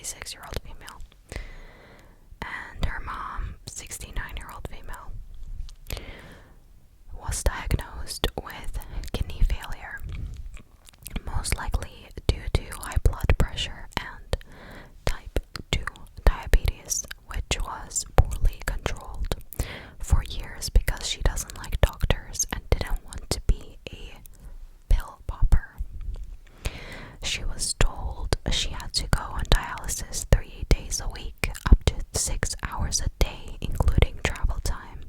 46-year-old female, and her mom, 69-year-old female, was diagnosed with kidney failure, most likely due to high blood pressure and type 2 diabetes, which was poorly controlled for years because she doesn't like doctors and didn't want to be a pill popper. She was told she had to go on dialysis 3 days a week, up to 6 hours a day, including travel time,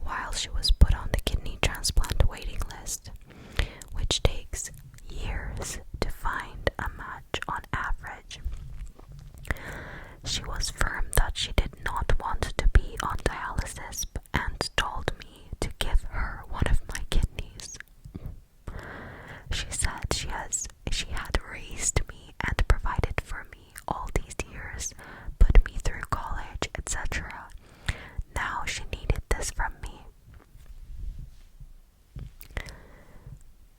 while she was put on the kidney transplant waiting list, which takes years to find a match on average. She was firm that she did not want to be on dialysis and told me to give her one of my kidneys. She said she had raised me and provided for me all these years, put me through college, etc. Now she needed this from me.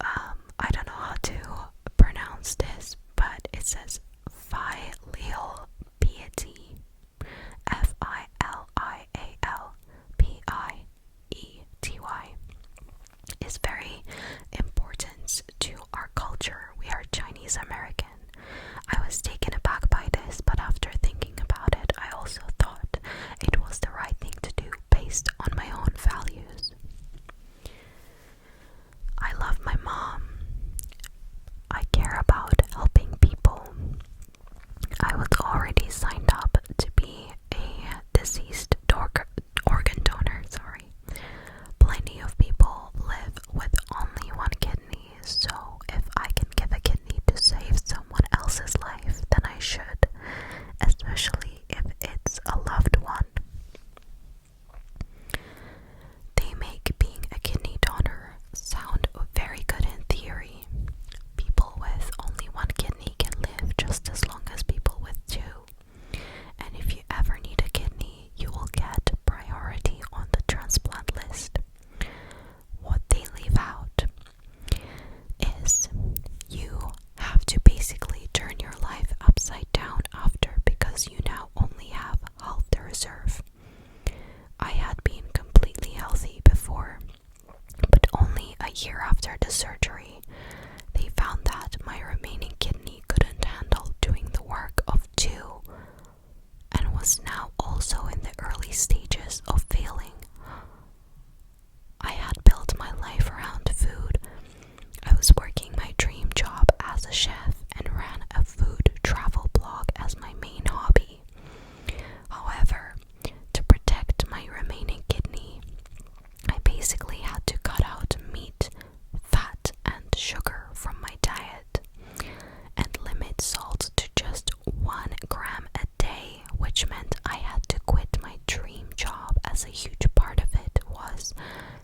I don't know how to pronounce this, but it says filial piety, Filial piety, is very important to our culture. We are Chinese American. I was taken aback by this, but after thinking about it, I also thought it was the right thing to do based on my own values. I love my mom. I care about helping people. I was already signed up to be a deceased organ donor, Plenty of people live with only one kidney, so if I can give a kidney to save someone else's life, then I should, especially if it's a loved one. They make being a kidney donor sound very good in theory. People with only one kidney can live just as long as people with two. And if you ever need a kidney, you will get priority on the transplant list. What they leave out is you have to basically turn your life upside down after, because you now only have half the reserve. I had been completely healthy before, but only a year after the surgery, they found that my remaining kidney couldn't handle doing the work of two and was now also in the early stages of failing. I had built my life around food. I was working my dream job as a chef and ran a food travel blog as my main hobby. However, to protect my remaining kidney, I basically had to cut out meat, fat, and sugar from my diet, and limit salt to just 1 gram a day, which meant I had to quit my dream job, as a huge part of it was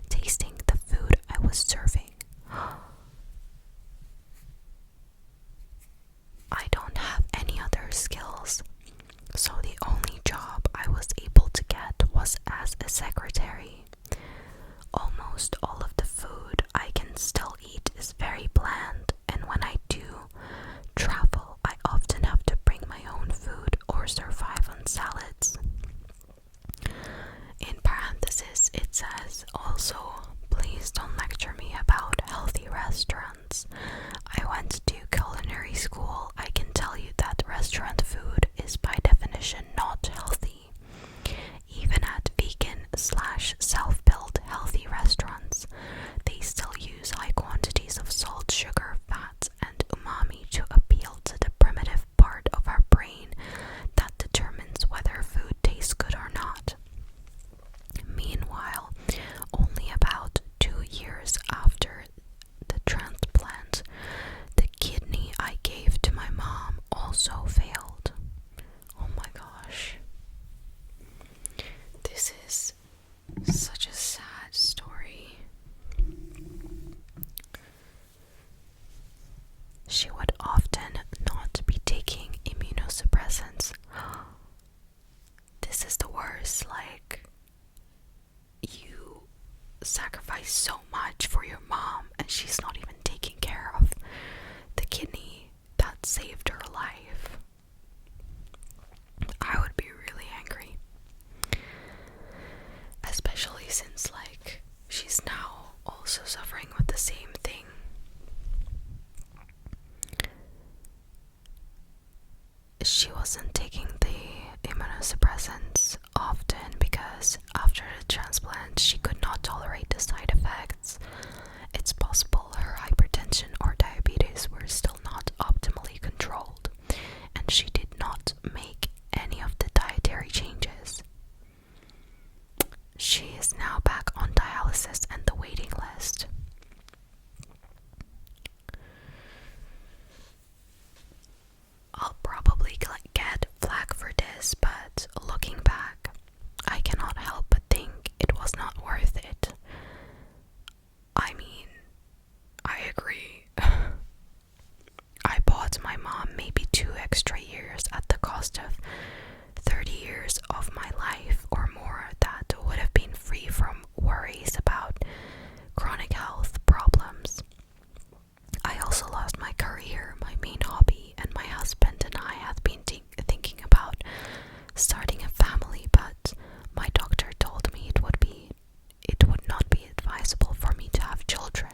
tasting the food I was serving. I don't have any other skills, so the only job I was able to get was as a secretary. Almost all of the food I can still eat is very bland, and when I do travel, I often have to bring my own food or survive on salads. In parentheses, it says, also, please don't lecture me about healthy restaurants. I went to culinary school. I can tell you that restaurant food is by definition not healthy. Even at vegan/self-built healthy restaurants, they still use high quantities of salt, sugar, fat, and umami to appeal to the primitive part of our brain that determines whether food tastes good or not. Meanwhile, only about 2 years after the transplant, the kidney I gave to my mom also failed. Oh my gosh. This is such a sad story. She would often not be taking immunosuppressants. This is the worst, you sacrifice so much for your mom and she's not even taking care of the kidney that saved her life. she wasn't taking the immunosuppressants often because after the transplant she could not tolerate the side effects. It's possible her hypertension or diabetes were still not optimally controlled, and she did not make any of the dietary changes. She is now back on dialysis and the waiting list. I'll probably get flack for this, but looking back, I cannot help but think it was not worth it. I mean, I agree. I bought my mom maybe 2 extra years at the cost of 30 years of my life or more that would have been free from worries about chronic health problems. I also lost my career, my main hobby, and my husband and I had been thinking about starting a family, but my doctor told me it would not be advisable for me to have children.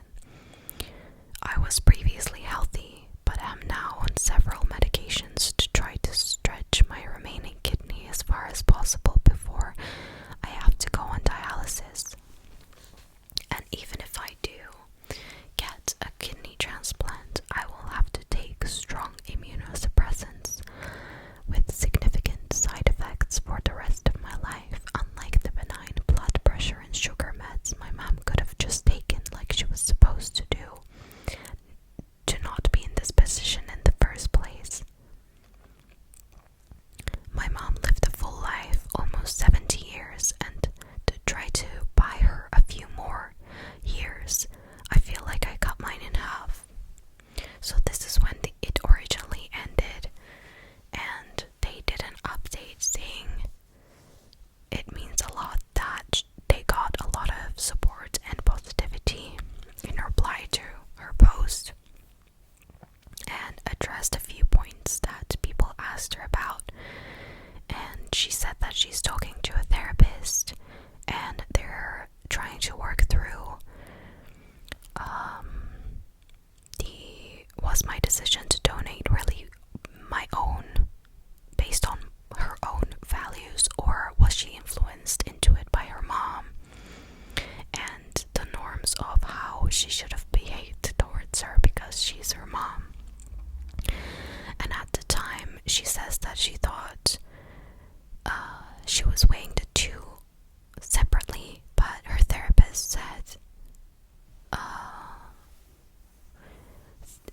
I was previously healthy, but am now on several medications to try to stretch my remaining kidney as far as possible before I have to go on dialysis. And even if I do get a kidney transplant, I will have to take strong immunosuppressants with significant side effects for the rest of my life, unlike the benign blood pressure and sugar meds my mom could have just taken like she was supposed to do, to not be in this position in the first place. My mom lived a full life, almost 70 years, and to try to buy her a few more years, I feel like I cut mine in half. So this is when it originally ended, and they did an update saying it means a lot that they got a lot of support and positivity in reply to her post, and addressed a few points that people asked her about. And she said that she's talking to a therapist and they're trying to work through was my decision to donate really my own, based on her own values, or was she influenced into it by her mom and the norms of how she should have behaved towards her because she's her mom. And at the time she says that she thought she was weighing the two separately, but her therapist said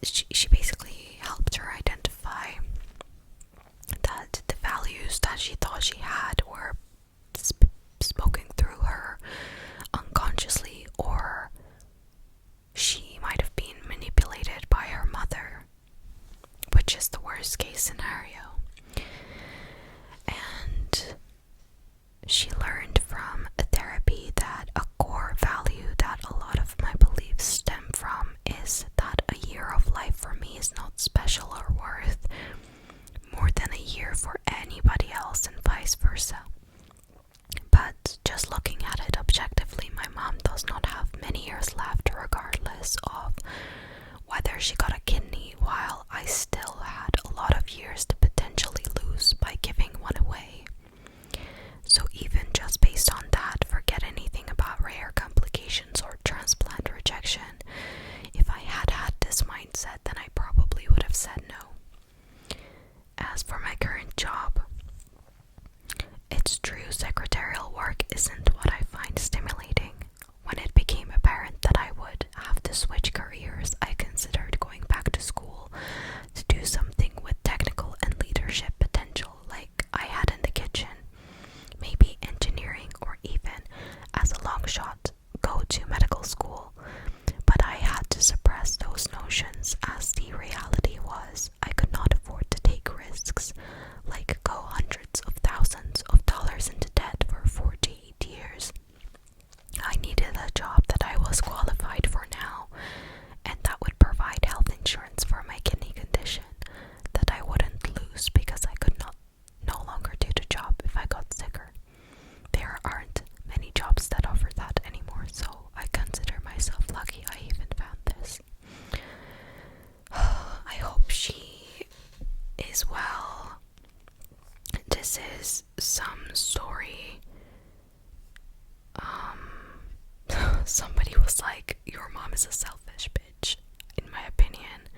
she basically helped her identify that the values that she thought she had were spoken through her unconsciously, or she might have been manipulated by her mother, which is the worst case scenario. And she learned from therapy that a core value that a lot of my beliefs stem from is that a year of life for me is not special or worth more than a year for anybody else, and vice versa. But just looking at it objectively, my mom does not have many years left, regardless of whether she got a kidney, while I still had a lot of years to potentially lose by giving one away. So even just based on that, forget anything about rare complications or transplant rejection. If I had had this mindset, then I probably would have said no. As for my current job, it's true secretarial work isn't what I find stimulating. When it became apparent that I would have to switch careers, I considered going back to school to do something with technical and leadership potential like I had in the kitchen. Maybe engineering, or even, as a long shot, go to medical school. But I had to suppress those notions, as the reality was I could not afford to take risks, like go hundreds of thousands of dollars into debt for 48 years this is some story. Somebody was like, your mom is a selfish bitch, in my opinion.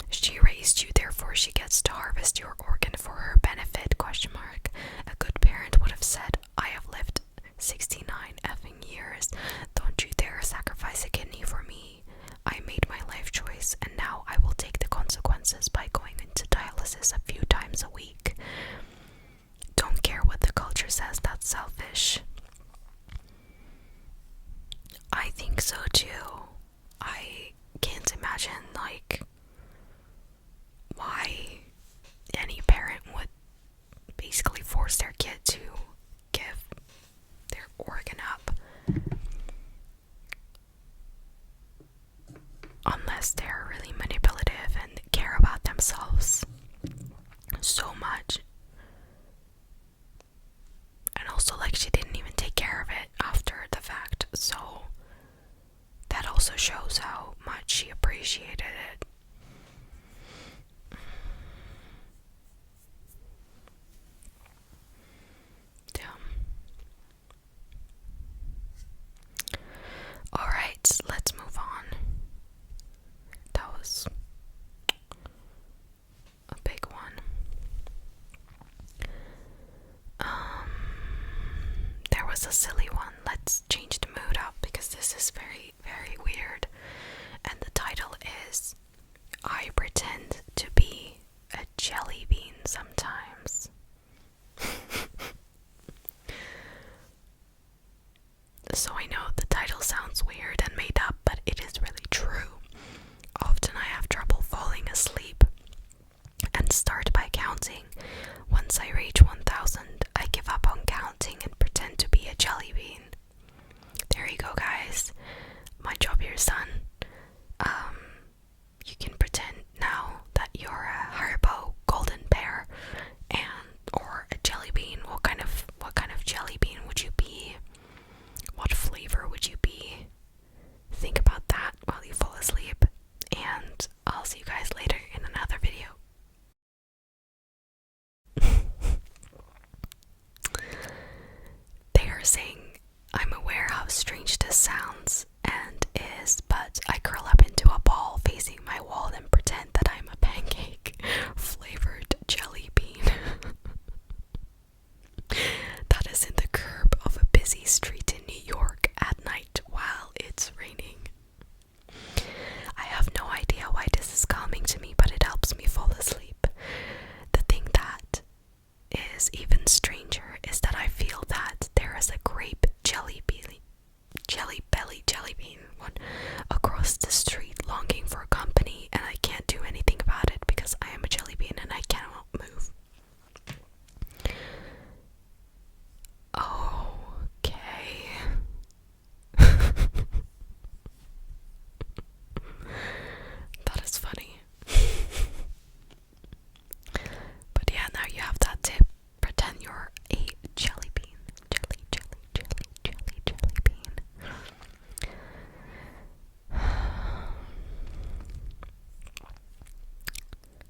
She raised you, therefore she gets to harvest your organ for her benefit, question mark. A good parent would have said, I have lived 69 effing years. Don't you dare sacrifice a kidney for me. I made my life choice, and now I will take the consequences by going into dialysis a few times a week. Don't care what the culture says, that's selfish. I think so too. I can't imagine, like, why any parent would basically force their kid to give their organ up. Unless they're really manipulative and care about themselves so much. And also, like, she didn't even take care of it after the fact, so that also shows how much she appreciated it. Damn. Alright, let's move on. That was a big one. There was a silly one. Let's change the mood up because this is very, very weird. And the title is I Pretend to Be a Jelly Bean Sometimes. So I know the title sounds weird and made up, but it is really true. Often I have trouble falling asleep and start by counting. Once I reach 1000, I give up on counting and pretend to be a jelly bean. There you go, guys. My job here is done. You can pretend now that you're a Haribo golden pear or a jelly bean. What kind of jelly bean would you be? What flavor would you be? Think about that while you fall asleep, and I'll see you guys later in another video. They are saying, I'm aware how strange this sounds and is, but I curl up into a ball facing my wall and pretend that I'm a pancake flavored jelly bean. That is in the curb of a busy street in New York at night while it's raining. I have no idea why this is calming to me, but it helps me fall asleep. The thing that is even stranger is that I feel that there is a grape jelly bean across the street longing for company, and I can't do anything about it because I am a jelly bean and I cannot move. Okay. That is funny. But yeah, now you have that tip. Pretend you're a jelly bean. Jelly bean.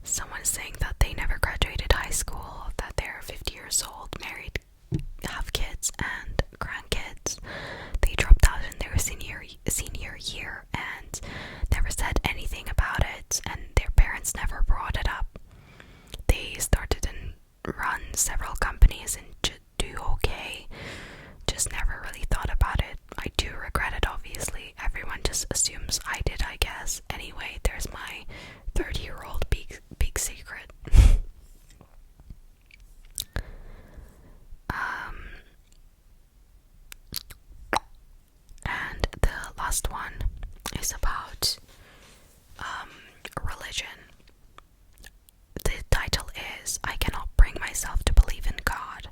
Someone is saying that they never graduated high school, that they're 50 years old, married, have kids and grandkids. They dropped out in their senior year and never said anything about it, and their parents never brought it up. They started and run several companies and do okay, just never really thought about it. I do regret it, obviously. Everyone just assumes I did, I guess. Anyway, there's my 30-year-old big secret. And the last one is about religion. The title is I Cannot Bring Myself to Believe in God.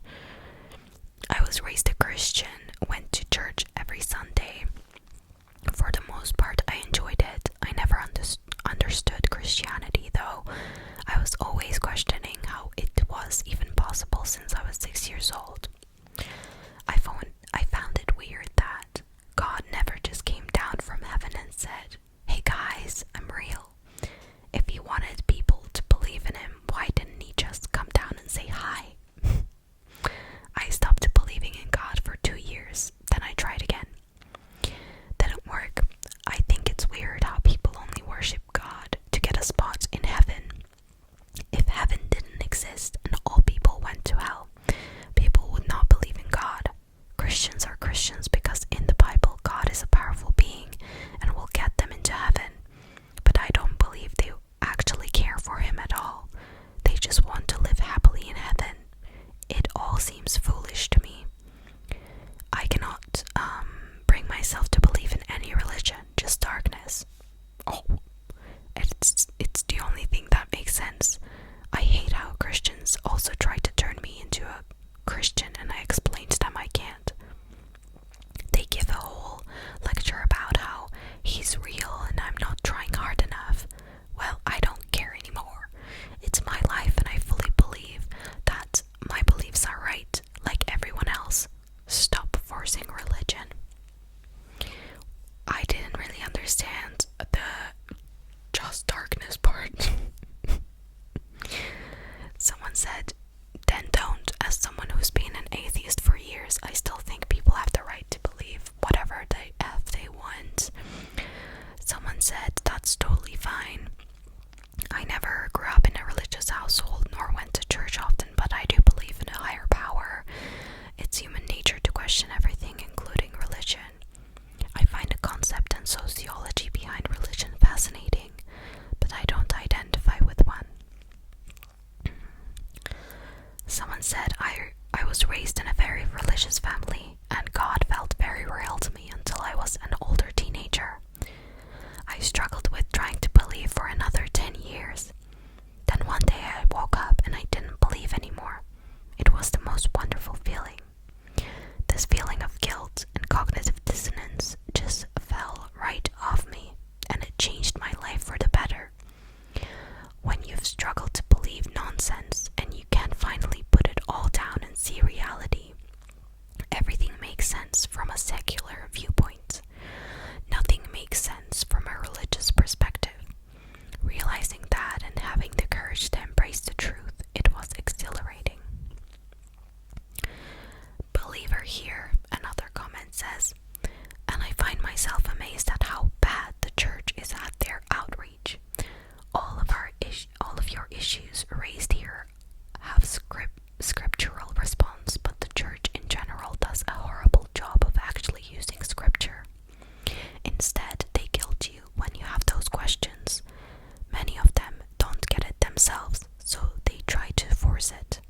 I was raised a Christian, went to church every Sunday. For the most part, I enjoyed it. I never understood Christianity, though. I was always questioning how it was even possible since I was 6 years old. I found it weird that God never just came down from heaven and said, hey guys, I'm real. If he wanted people to believe in him, why didn't he just come down and say hi? Christians also try to turn me into a Christian, and I explain to them I can't. They give a whole lecture about how he's real and I'm not trying hard enough. Well, I don't care anymore. It's my life, and I fully believe that my beliefs are right, like everyone else. Stop forcing religion. I didn't really understand the just darkness part. Someone said, then don't. As someone who's been an atheist for years, I still think people have the right to believe whatever they want. Someone said, that's totally fine. I never grew up in a religious household nor went to church often, but I do believe in a higher power. It's human nature to question everything, including religion. I find the concept and sociology behind religion fascinating, but I don't identify with one. Someone said, I was raised in a very religious family, and God felt very real to me until I was an older teenager. I struggled with trying to believe for another 10 years. Then one day I woke up and I didn't believe anymore. It was the most wonderful feeling. This feeling of guilt and cognitive dissonance just fell right off me, and it changed my life for the better. When you've struggled to believe nonsense and you can finally put it all down and see reality, everything makes sense from a secular viewpoint. Nothing makes sense from a religious perspective. Realizing that and having the courage to embrace the truth, it was exhilarating. Believer here, another comment says, and I find myself amazed at how bad the church is at their outreach. All of your issues raised here have scriptural response, but the church in general does a horrible job of actually using scripture. Instead, they guilt you when you have those questions. Many of them don't get it themselves, so they try to force it.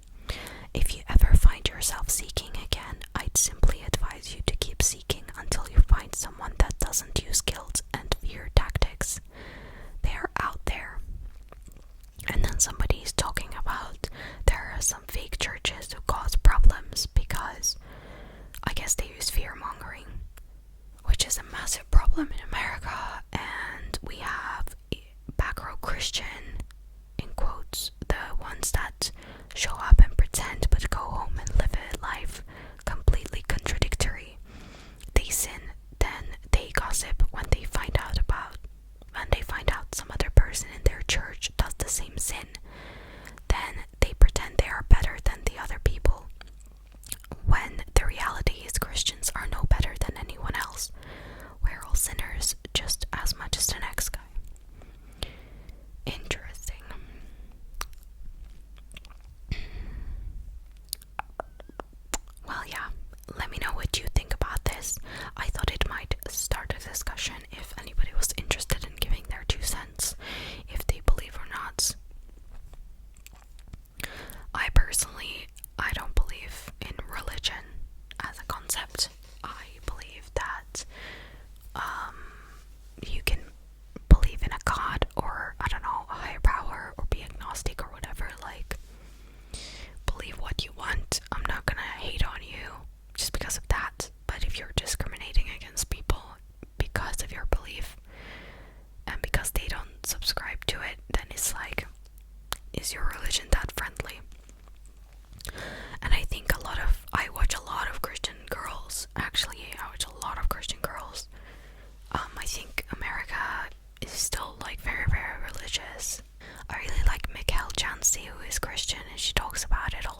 If you ever find yourself seeking again, I'd simply advise you to keep seeking until you find someone that doesn't use guilt and fear tactics. They are out there. And then somebody is talking about there are some fake churches who cause problems because I guess they use fear mongering, which is a massive problem in America. And we have back row Christian, in quotes, the ones that show up and pretend but go home and live a life completely contradictory. They sin, then they gossip when they find out some other person in their church does the same sin. Then they pretend they are better than the other people, when the reality is Christians are no better than anyone else. We're all sinners just as much as the next guy. Interesting. Well, yeah, let me know what you think about this. I thought it might start a discussion if anybody was interested in giving their 2 cents, if they believe or not. I don't believe in religion as a concept. I believe that you can believe in a God or, I don't know, a higher power, or be agnostic or whatever. Like, believe what you want. I'm not gonna hate on you just because of that. But if you're discriminating against people because of your belief and because they don't subscribe to it, then it's like, is your religion that friendly? And I think I watch a lot of Christian girls. Actually, I watch a lot of Christian girls. I think America is still like very, very religious. I really like Mikhail Jansi, who is Christian, and she talks about it a